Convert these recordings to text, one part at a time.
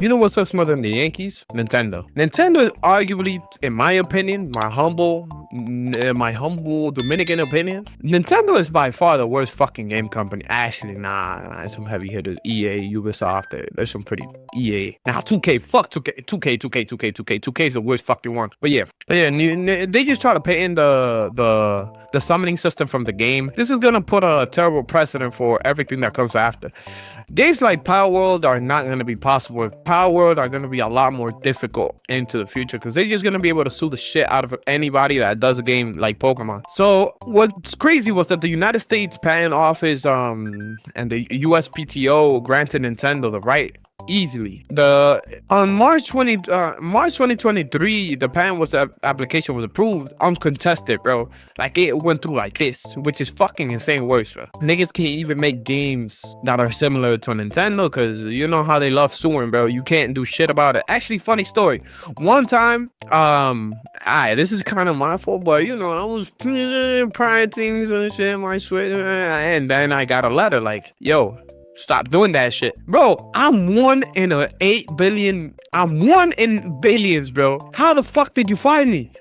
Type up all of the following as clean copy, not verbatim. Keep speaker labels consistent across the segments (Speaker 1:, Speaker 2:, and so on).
Speaker 1: You know what sucks more than the Yankees? Nintendo. Nintendo is arguably, in my opinion, my humble Dominican opinion, Nintendo is by far the worst fucking game company. Actually, nah, some heavy hitters. EA, Ubisoft, there's some pretty EA. Now 2K, fuck 2K, 2K is the worst fucking one. But yeah, they just try to pay in the summoning system from the game. This is gonna put a terrible precedent for everything that comes after. Games like Power World are not gonna be possible. Power World are gonna be a lot more difficult into the future because they're just gonna be able to sue the shit out of anybody that does a game like Pokemon. So what's crazy was that the United States Patent Office and the USPTO granted Nintendo the right easily. On March 2023, the patent application was approved uncontested, bro. Like it went through like this, which is fucking insane worse, bro. Niggas can't even make games that are similar to Nintendo because you know how they love suing, bro. You can't do shit about it. Actually, funny story. One time, this is kind of my fault, but you know, I was prying things and shit, my Switch, and then I got a letter like, yo, stop doing that shit. Bro, I'm one in billions, bro. How the fuck did you find me?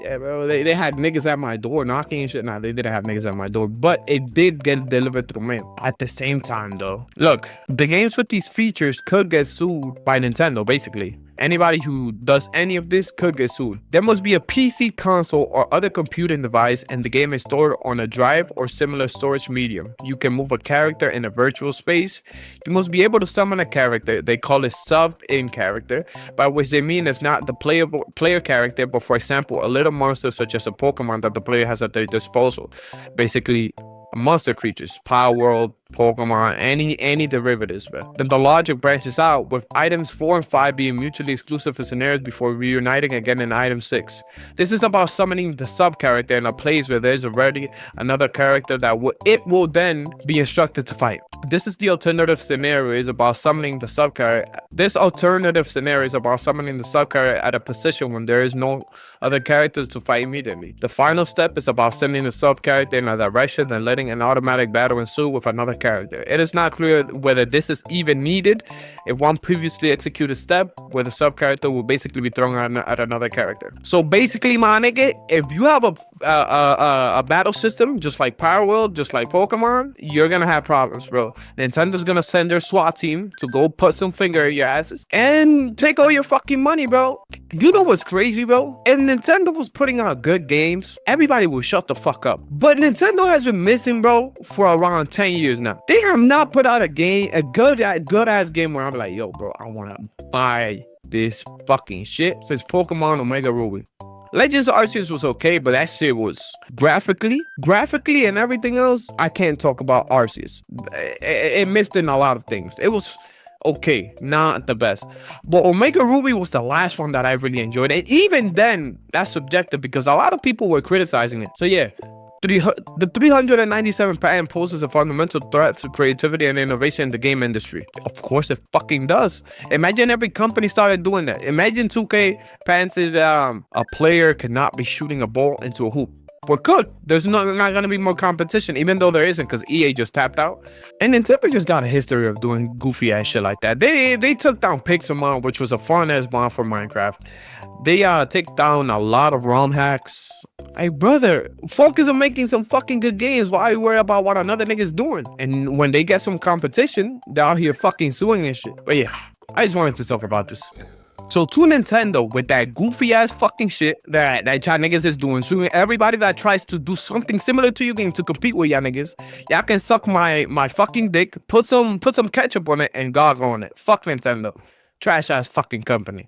Speaker 1: Yeah, bro, they had niggas at my door knocking and shit. Nah, they didn't have niggas at my door, but it did get delivered through mail. At the same time, though, look, the games with these features could get sued by Nintendo, basically. Anybody who does any of this could get sued. There must be a PC, console, or other computing device, and the game is stored on a drive or similar storage medium. You can move a character in a virtual space. You must be able to summon a character. They call it sub-in character, by which they mean it's not the player character, but for example, a little monster such as a Pokemon that the player has at their disposal. Basically, monster creatures, Power World, Pokemon, any derivatives, bro. Then the logic branches out with items 4 and 5 being mutually exclusive for scenarios before reuniting again in item 6. This is about summoning the sub character in a place where there's already another character that will then be instructed to fight. This is the alternative scenario is about summoning the sub character. This alternative scenario is about summoning the sub character at a position when there is no other characters to fight immediately. The final step is about sending the sub character in a direction and letting an automatic battle ensue with another character. It is not clear whether this is even needed if one previously executed step where the sub character will basically be thrown at another character. So basically, my nigga, if you have a battle system just like Power World, just like Pokemon, you're gonna have problems, bro. Nintendo's gonna send their SWAT team to go put some finger in your asses and take all your fucking money, bro. You know what's crazy, bro? If Nintendo was putting out good games, everybody will shut the fuck up. But Nintendo has been missing, bro, for around 10 years now. They have not put out a good ass game where I'm like, yo, bro, I wanna buy this fucking shit since Pokemon Omega Ruby. Legends Arceus was okay, but that shit was graphically and everything else. I can't talk about Arceus. It missed in a lot of things. It was okay, not the best. But Omega Ruby was the last one that I really enjoyed. And even then, that's subjective because a lot of people were criticizing it. So yeah, the 397 patent poses a fundamental threat to creativity and innovation in the game industry. Of course it fucking does. Imagine every company started doing that. Imagine 2K patented a player cannot be shooting a ball into a hoop. Well, good. There's not gonna be more competition, even though there isn't, because EA just tapped out. And Nintendo just got a history of doing goofy ass shit like that. They took down Pixelmon, which was a fun ass mod for Minecraft. They take down a lot of ROM hacks. Hey brother, focus on making some fucking good games. Why you worry about what another nigga's doing? And when they get some competition, they're out here fucking suing and shit. But yeah, I just wanted to talk about this. So to Nintendo with that goofy ass fucking shit that y'all niggas is doing, suing everybody that tries to do something similar to your game to compete with y'all niggas, y'all can suck my fucking dick, put some ketchup on it and gog on it. Fuck Nintendo. Trash ass fucking company.